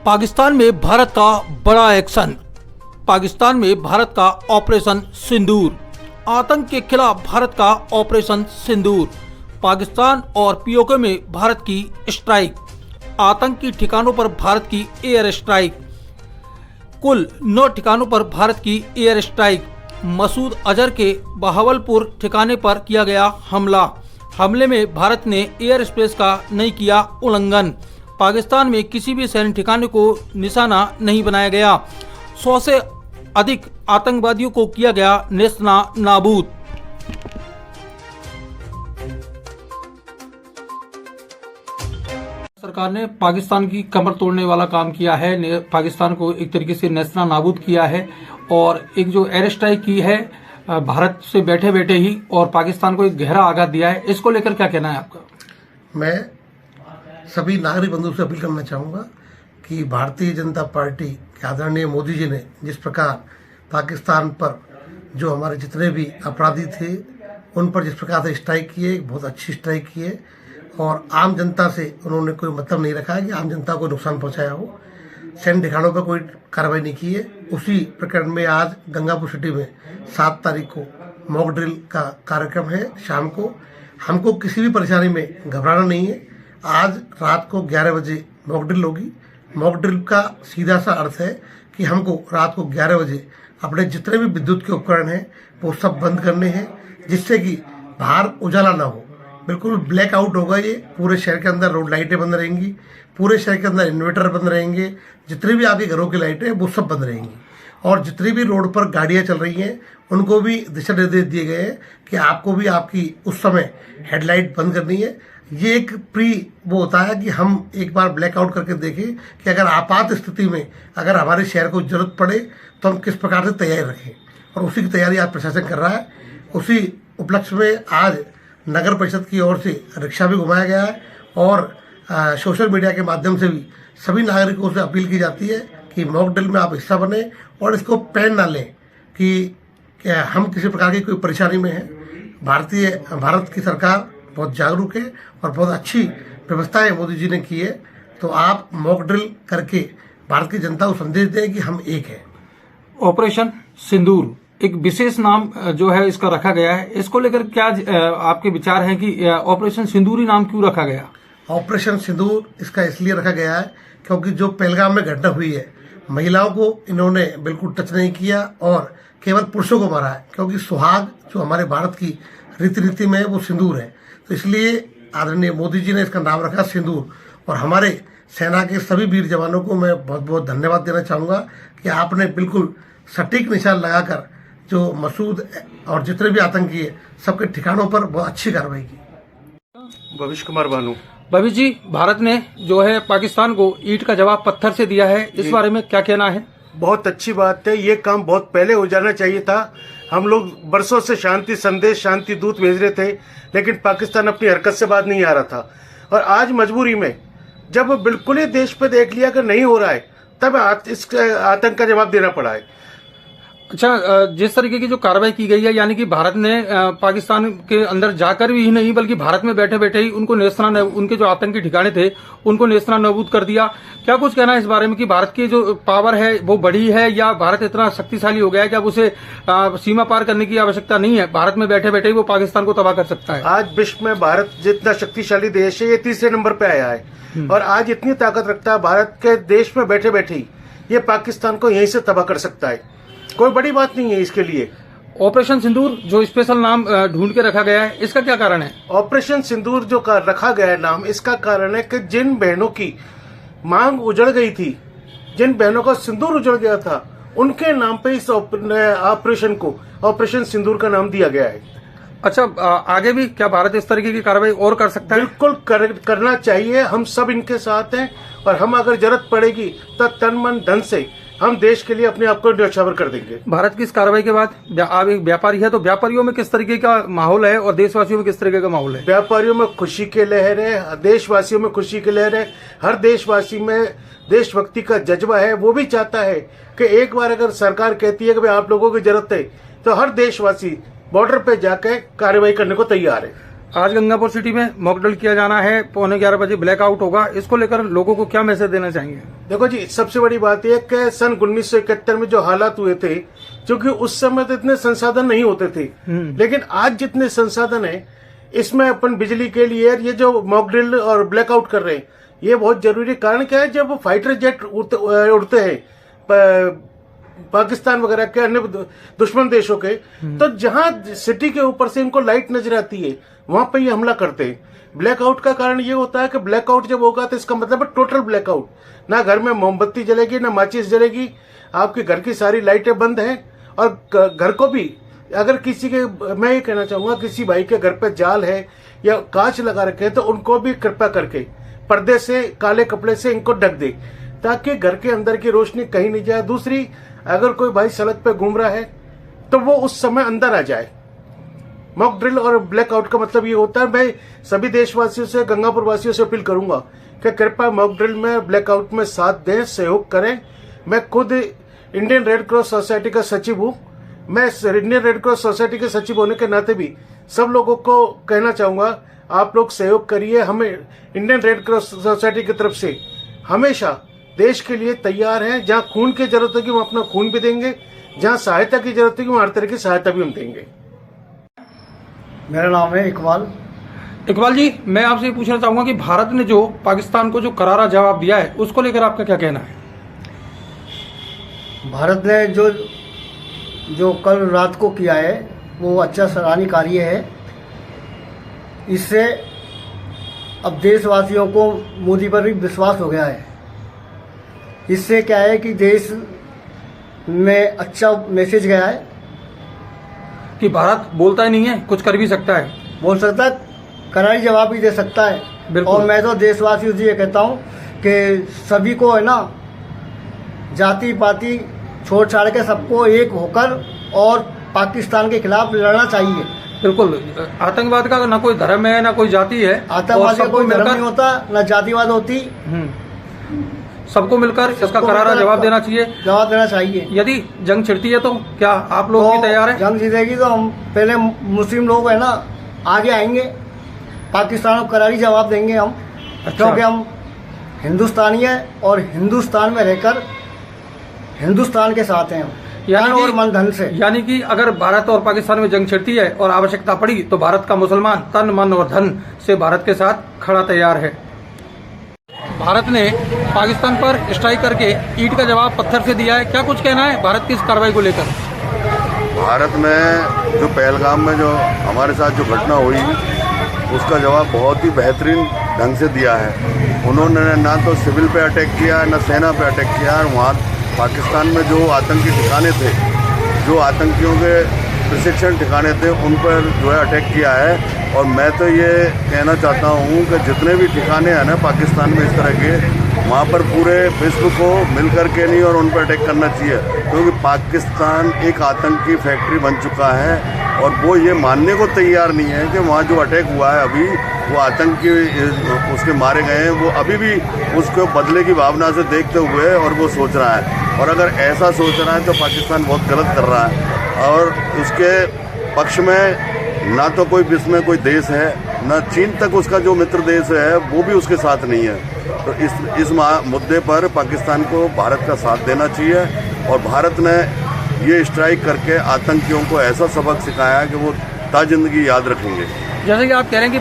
पाकिस्तान में भारत का बड़ा एक्शन। पाकिस्तान में भारत का ऑपरेशन सिंदूर। आतंक के खिलाफ भारत का ऑपरेशन सिंदूर। पाकिस्तान और पीओके में भारत की स्ट्राइक। आतंकी ठिकानों पर भारत की एयर स्ट्राइक। कुल 9 ठिकानों पर भारत की एयर स्ट्राइक। मसूद अजहर के बहावलपुर ठिकाने पर किया गया हमला। हमले में भारत ने एयर स्पेस का नहीं किया उल्लंघन। पाकिस्तान में किसी भी सैन्य ठिकाने को निशाना नहीं बनाया गया। 100 से अधिक आतंकवादियों को किया गया नेस्तना नाबूद। सरकार ने पाकिस्तान की कमर तोड़ने वाला काम किया है। पाकिस्तान को एक तरीके से नेस्तना नाबूद किया है और एक जो एयर स्ट्राइक की है भारत से बैठे बैठे ही, और पाकिस्तान को एक गहरा आघात दिया है। इसको लेकर क्या कहना है आपका? मैं सभी नागरिक बंधु से अपील करना चाहूँगा कि भारतीय जनता पार्टी के आदरणीय मोदी जी ने जिस प्रकार पाकिस्तान पर जो हमारे जितने भी अपराधी थे उन पर जिस प्रकार से स्ट्राइक किए, बहुत अच्छी स्ट्राइक किए और आम जनता से उन्होंने कोई मतलब नहीं रखा है कि आम जनता को नुकसान पहुंचाया हो। सैन्य ठिकानों पर कोई कार्रवाई नहीं की है। उसी प्रकरण में आज गंगापुर सिटी में 7 तारीख को मॉक ड्रिल का कार्यक्रम है शाम को। हमको किसी भी परेशानी में घबराना नहीं है। आज रात को 11 बजे मॉक ड्रिल होगी। मॉक ड्रिल का सीधा सा अर्थ है कि हमको रात को 11 बजे अपने जितने भी विद्युत के उपकरण हैं वो सब बंद करने हैं, जिससे कि बाहर उजाला ना हो। बिल्कुल ब्लैक आउट होगा ये। पूरे शहर के अंदर रोड लाइटें बंद रहेंगी, पूरे शहर के अंदर इन्वर्टर बंद रहेंगे, जितने भी आपके घरों की लाइटें वो सब बंद रहेंगी और जितनी भी रोड पर गाड़ियां चल रही हैं उनको भी दिशा निर्देश दिए गए हैं कि आपको भी आपकी उस समय हेडलाइट बंद करनी है। ये एक प्री वो होता है कि हम एक बार ब्लैकआउट करके देखें कि अगर आपात स्थिति में अगर हमारे शहर को जरूरत पड़े तो हम किस प्रकार से तैयारी रखें, और उसी की तैयारी आज प्रशासन कर रहा है। उसी उपलक्ष्य में आज नगर परिषद की ओर से रिक्शा भी घुमाया गया है और सोशल मीडिया के माध्यम से भी सभी नागरिकों से अपील की जाती है कि मॉक ड्रिल में आप हिस्सा बने और इसको पेन ना लें कि हम किसी प्रकार की कोई परेशानी में हैं। भारत की सरकार बहुत जागरूक है और बहुत अच्छी व्यवस्थाएं मोदी जी ने की है। तो आप मॉक ड्रिल करके भारत की जनता को संदेश दें कि हम एक हैं। ऑपरेशन सिंदूर एक विशेष नाम जो है इसका रखा गया है। इसको लेकर क्या आपके विचार हैं कि ऑपरेशन सिंदूर ही नाम क्यों रखा गया? ऑपरेशन सिंदूर इसका इसलिए रखा गया है क्योंकि जो पहलगाम में घटना हुई है, महिलाओं को इन्होंने बिल्कुल टच नहीं किया और केवल पुरुषों को मारा है, क्योंकि सुहाग जो हमारे भारत की रीति में है वो सिंदूर है। तो इसलिए आदरणीय मोदी जी ने इसका नाम रखा सिंदूर। और हमारे सेना के सभी वीर जवानों को मैं बहुत बहुत धन्यवाद देना चाहूँगा कि आपने बिल्कुल सटीक निशान लगाकर जो मसूद और जितने भी आतंकी है सबके ठिकानों पर बहुत अच्छी कार्रवाई की। भविष्य कुमार भानु। भविष्य जी, भारत ने जो है पाकिस्तान को ईंट का जवाब पत्थर से दिया है, इस बारे में क्या कहना है? बहुत अच्छी बात है। ये काम बहुत पहले हो जाना चाहिए था। हम लोग बरसों से शांति संदेश, शांति दूत भेज रहे थे, लेकिन पाकिस्तान अपनी हरकत से बात नहीं आ रहा था। और आज मजबूरी में जब बिल्कुल ही देश पे देख लिया कि नहीं हो रहा है, तब इस आतंक का जवाब देना पड़ा है। अच्छा, जिस तरीके की जो कार्रवाई की गई है, यानी कि भारत ने पाकिस्तान के अंदर जाकर भी नहीं बल्कि भारत में बैठे बैठे ही उनको उनके जो आतंकी ठिकाने थे उनको नेस्तना नाबूद कर दिया। क्या कुछ कहना है इस बारे में कि भारत की जो पावर है वो बढ़ी है या भारत इतना शक्तिशाली हो गया है कि अब उसे सीमा पार करने की आवश्यकता नहीं है, भारत में बैठे बैठे ही वो पाकिस्तान को तबाह कर सकता है? आज विश्व में भारत जितना शक्तिशाली देश है, ये 3रे नंबर पे आया है और आज इतनी ताकत रखता है भारत के देश में बैठे बैठे ही ये पाकिस्तान को यहीं से तबाह कर सकता है। कोई बड़ी बात नहीं है इसके लिए। ऑपरेशन सिंदूर जो स्पेशल नाम ढूंढ के रखा गया है, इसका क्या कारण है? ऑपरेशन सिंदूर जो रखा गया है नाम, इसका कारण है कि जिन बहनों की मांग उजड़ गई थी, जिन बहनों का सिंदूर उजड़ गया था, उनके नाम पे इस ऑपरेशन को ऑपरेशन सिंदूर का नाम दिया गया है। अच्छा, आगे भी क्या भारत इस तरीके की कार्रवाई और कर सकता है? बिल्कुल करना चाहिए। हम सब इनके साथ हैं और हम अगर जरूरत पड़ेगी तो तन मन धन से हम देश के लिए अपने आप को न्यौछावर कर देंगे। भारत की इस कार्रवाई के बाद आप एक व्यापारी है, तो व्यापारियों में किस तरीके का माहौल है और देशवासियों में किस तरीके का माहौल है? व्यापारियों में खुशी की लहर है, देशवासियों में खुशी की लहर है। हर देशवासी में देशभक्ति का जज्बा है। वो भी चाहता है कि एक बार अगर सरकार कहती है कि भाई आप लोगों की जरूरत है, तो हर देशवासी बॉर्डर पे जाकर कार्रवाई करने को तैयार है। आज गंगापुर सिटी में मॉक ड्रिल किया जाना है, 11:15 बजे ब्लैकआउट होगा, इसको लेकर लोगों को क्या मैसेज देना चाहेंगे? देखो जी, सबसे बड़ी बात यह कि सन 1971 में जो हालात हुए थे, क्योंकि उस समय तो इतने संसाधन नहीं होते थे, लेकिन आज जितने संसाधन है इसमें अपन बिजली के लिए ये जो मॉक ड्रिल और ब्लैकआउट कर रहे हैं ये बहुत जरूरी। कारण क्या है, जब फाइटर जेट उड़ते हैं पाकिस्तान वगैरह के अन्य दुश्मन देशों के, तो जहां सिटी के ऊपर से इनको लाइट नजर आती है वहां पे ये हमला करते हैं। ब्लैकआउट का कारण ये होता है कि ब्लैकआउट जब होगा तो इसका मतलब है टोटल ब्लैकआउट, ना घर में मोमबत्ती जलेगी ना माचिस जलेगी, आपके घर की सारी लाइटें बंद हैं। और घर को भी अगर किसी के, मैं ये कहना चाहूंगा, किसी भाई के घर पे जाल है या कांच लगा रखे हैं तो उनको भी कृपया करके पर्दे से, काले कपड़े से इनको ढक दे, ताकि घर के अंदर की रोशनी कहीं नहीं जाए। दूसरी, अगर कोई भाई सड़क पे घूम रहा है तो वो उस समय अंदर आ जाए। मॉक ड्रिल और ब्लैकआउट का मतलब ये होता है, मैं सभी देशवासियों से, गंगापुर वासियों से अपील करूंगा कि कृपया मॉक ड्रिल में, ब्लैकआउट में साथ दें, सहयोग करें। मैं खुद इंडियन रेड क्रॉस सोसाइटी का सचिव हूं। मैं इंडियन रेड क्रॉस सोसाइटी के सचिव होने के नाते भी सब लोगों को कहना चाहूंगा, आप लोग सहयोग करिए। हमें इंडियन रेड क्रॉस सोसाइटी की तरफ से हमेशा देश के लिए तैयार हैं। जहां खून की जरूरत होगी हम अपना खून भी देंगे, जहां सहायता की जरूरत होगी वहां हर तरह की सहायता भी हम देंगे। मेरा नाम है इकबाल। इकबाल जी, मैं आपसे ये पूछना चाहूंगा कि भारत ने जो पाकिस्तान को जो करारा जवाब दिया है उसको लेकर आपका क्या कहना है? भारत ने जो कल रात को किया है वो अच्छा सराहनीय कार्य है। इससे अब देशवासियों को मोदी पर भी विश्वास हो गया है। इससे क्या है कि देश में अच्छा मैसेज गया है कि भारत बोलता ही नहीं है, कुछ कर भी सकता है, बोल सकता है, करारी जवाब भी दे सकता है। और मैं तो देशवासियों से ये कहता हूँ कि सभी को है ना, जाति पाति छोड़ छाड़ के सबको एक होकर और पाकिस्तान के खिलाफ लड़ना चाहिए। बिल्कुल, आतंकवाद का ना कोई धर्म है ना कोई जाति है, आतंकवाद का कोई धर्म नहीं होता, ना जातिवाद होती। सबको मिलकर इसका करारा जवाब देना चाहिए। यदि जंग छिड़ती है तो क्या आप लोग भी तैयार हैं? जंग जीतेगी तो हम पहले मुस्लिम लोग है ना आगे आएंगे, पाकिस्तान को करारी जवाब देंगे हम। अच्छा। क्योंकि हम हिंदुस्तानी है और हिंदुस्तान में रहकर हिंदुस्तान के साथ हैं, तन और मन धन से। यानी कि अगर भारत और पाकिस्तान में जंग छिड़ती है और आवश्यकता पड़ी तो भारत का मुसलमान तन मन और धन से भारत के साथ खड़ा तैयार है। भारत ने पाकिस्तान पर स्ट्राइक करके ईंट का जवाब पत्थर से दिया है, क्या कुछ कहना है भारत की इस कार्रवाई को लेकर? भारत ने जो पहलगाम में जो हमारे साथ जो घटना हुई उसका जवाब बहुत ही बेहतरीन ढंग से दिया है। उन्होंने ना तो सिविल पे अटैक किया ना सेना पे अटैक किया। वहाँ पाकिस्तान में जो आतंकी ठिकाने थे, जो आतंकियों के प्रशिक्षण ठिकाने थे, उन पर जो है अटैक किया है। और मैं तो ये कहना चाहता हूँ कि जितने भी ठिकाने हैं ना पाकिस्तान में इस तरह के, वहाँ पर पूरे विश्व को मिलकर के नहीं और उन पर अटैक करना चाहिए, क्योंकि पाकिस्तान एक आतंकी फैक्ट्री बन चुका है और वो ये मानने को तैयार नहीं है कि वहाँ जो अटैक हुआ है अभी वो आतंकी उसके मारे गए हैं। वो अभी भी उसको बदले की भावना से देखते हुए और वो सोच रहा है, और अगर ऐसा सोच रहा है तो पाकिस्तान बहुत गलत कर रहा है। और उसके पक्ष में ना तो कोई विश्व में कोई देश है, ना चीन तक उसका जो मित्र देश है वो भी उसके साथ नहीं है। तो इस मुद्दे पर पाकिस्तान को भारत का साथ देना चाहिए। और भारत ने ये स्ट्राइक करके आतंकियों को ऐसा सबक सिखाया कि वो ताजिंदगी याद रखेंगे। जैसे कि आप कह रहे हैं कि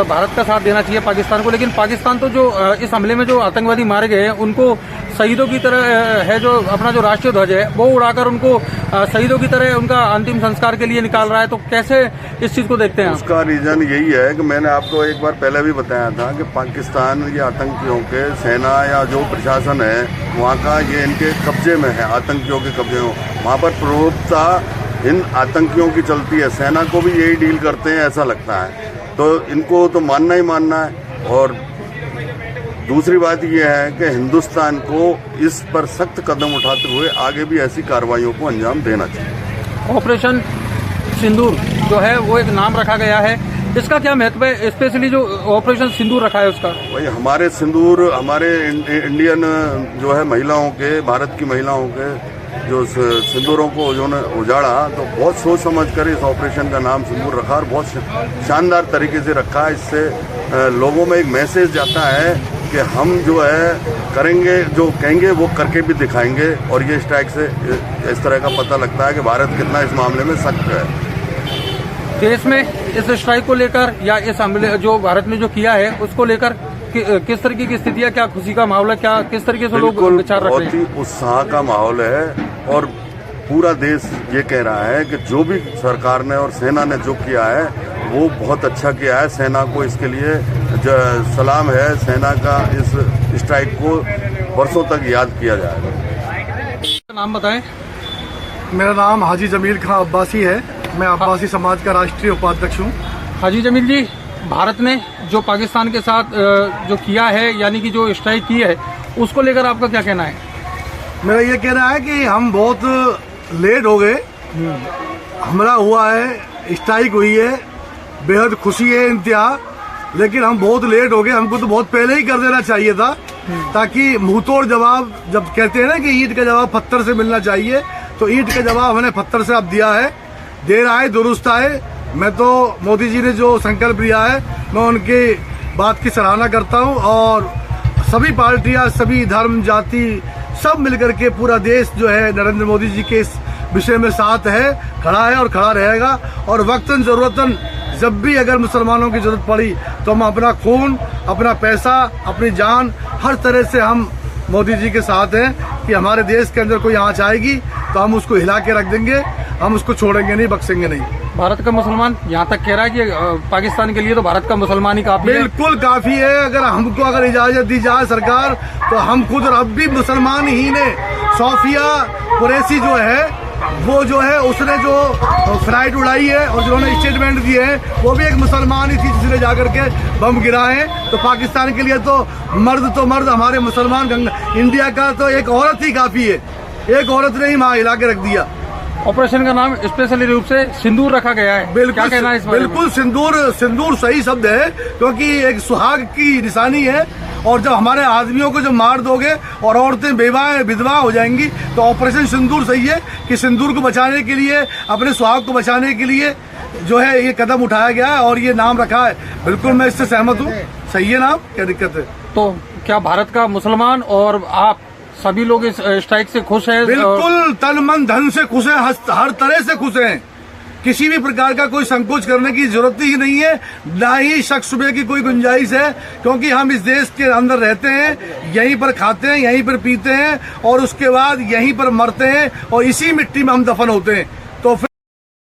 भारत का साथ देना चाहिए पाकिस्तान को, लेकिन पाकिस्तान तो जो इस हमले में जो आतंकवादी मारे गए हैं उनको शहीदों की तरह है, जो अपना जो राष्ट्रीय ध्वज है वो उड़ाकर उनको शहीदों की तरह उनका अंतिम संस्कार के लिए निकाल रहा है, तो कैसे इस चीज को देखते हैं? उसका रीजन यही है कि मैंने आपको एक बार पहले भी बताया था कि पाकिस्तान ये आतंकियों के सेना या जो प्रशासन है वहाँ का ये इनके कब्जे में है, आतंकियों के कब्जे में। वहाँ पर प्रमुखता इन आतंकियों की चलती है, सेना को भी यही डील करते हैं ऐसा लगता है। तो इनको तो मानना ही मानना है। और दूसरी बात यह है कि हिंदुस्तान को इस पर सख्त कदम उठाते हुए आगे भी ऐसी कार्रवाइयों को अंजाम देना चाहिए। ऑपरेशन सिंदूर जो है वो एक नाम रखा गया है, इसका क्या महत्व है? स्पेशली जो ऑपरेशन सिंदूर रखा है उसका भाई, हमारे सिंदूर हमारे इंडियन जो है महिलाओं के, भारत की महिलाओं के जो सिंदूरों को उन्होंने उजाड़ा, तो बहुत सोच समझ कर इस ऑपरेशन का नाम सिंदूर रखा और बहुत शानदार तरीके से रखा। इससे लोगों में एक मैसेज जाता है कि हम जो है करेंगे, जो कहेंगे वो करके भी दिखाएंगे। और ये स्ट्राइक से इस तरह का पता लगता है कि भारत कितना इस मामले में सख्त है। देश में इस स्ट्राइक को लेकर या इस हमले जो भारत ने जो किया है उसको लेकर किस तरीके की स्थितियां, क्या खुशी का माहौल है, क्या किस तरीके से लोग विचार रख रहे हैं? बहुत ही उत्साह का माहौल है और पूरा देश ये कह रहा है कि जो भी सरकार ने और सेना ने जो किया है वो बहुत अच्छा किया है। सेना को इसके लिए सलाम है। सेना का इस स्ट्राइक को वर्षों तक याद किया जाएगा। नाम बताएं। मेरा नाम हाजी जमील खां अब्बासी है। मैं अब्बासी समाज का राष्ट्रीय उपाध्यक्ष हूँ। हाजी जमील जी, भारत ने जो पाकिस्तान के साथ जो किया है, यानी कि जो स्ट्राइक की है, उसको लेकर आपका क्या कहना है? मेरा ये कहना है कि हम बहुत लेट हो गए। हमला हुआ है, स्ट्राइक हुई है, बेहद खुशी है इंतहा, लेकिन हम बहुत लेट हो गए। हमको तो बहुत पहले ही कर देना चाहिए था, ताकि मुंहतोड़ जवाब, जब कहते हैं ना कि ईंट का जवाब पत्थर से मिलना चाहिए, तो ईंट का जवाब हमने पत्थर से अब दिया है। देर आए दुरुस्त आए। मैं तो मोदी जी ने जो संकल्प लिया है, मैं उनकी बात की सराहना करता हूं। और सभी पार्टियां, सभी धर्म, जाति सब मिलकर के पूरा देश जो है नरेंद्र मोदी जी के इस विषय में साथ है, खड़ा है और खड़ा रहेगा। और वक्तन जरूरतन जब भी अगर मुसलमानों की जरूरत पड़ी तो हम अपना खून, अपना पैसा, अपनी जान, हर तरह से हम मोदी जी के साथ हैं कि हमारे देश के अंदर कोई आंच आएगी तो हम उसको हिला के रख देंगे, हम उसको छोड़ेंगे नहीं, बख्शेंगे नहीं। भारत का मुसलमान यहाँ तक कह रहा है कि पाकिस्तान के लिए तो भारत का मुसलमान ही काफी है। बिल्कुल काफी है। अगर हमको अगर इजाजत दी जाए सरकार, तो हम खुद अब भी मुसलमान ही ने, सोफिया कुरैशी जो है वो जो है उसने जो फ्लाइट उड़ाई है और जिन्होंने स्टेटमेंट दिए हैं वो भी एक मुसलमान ही थी जिसने जाकर के बम गिराए। तो पाकिस्तान के लिए तो मर्द हमारे मुसलमान, इंडिया का तो एक औरत ही काफी है। एक औरत ने ही वहाँ हिला के रख दिया। ऑपरेशन का नाम स्पेशली रूप से सिंदूर रखा गया है। बिल्कुल, क्या कहना है इस बारे में? बिल्कुल सिंदूर सही शब्द है, क्योंकि एक सुहाग की निशानी है। और जब हमारे आदमियों को जब मार दोगे और औरतें बेवाएं विधवा हो जाएंगी, तो ऑपरेशन सिंदूर सही है कि सिंदूर को बचाने के लिए, अपने सुहाग को बचाने के लिए जो है ये कदम उठाया गया है और ये नाम रखा है। बिल्कुल मैं इससे सहमत हूँ, सही है नाम, क्या दिक्कत है? तो क्या भारत का मुसलमान और आप सभी लोग इस स्ट्राइक से खुश हैं? बिल्कुल तन मन धन से खुश हैं, हर तरह से खुश हैं। किसी भी प्रकार का कोई संकोच करने की जरूरत ही नहीं है, ना ही शक शुबे की कोई गुंजाइश है, क्योंकि हम इस देश के अंदर रहते हैं, यहीं पर खाते हैं, यहीं पर पीते हैं और उसके बाद यहीं पर मरते हैं और इसी मिट्टी में हम दफन होते हैं।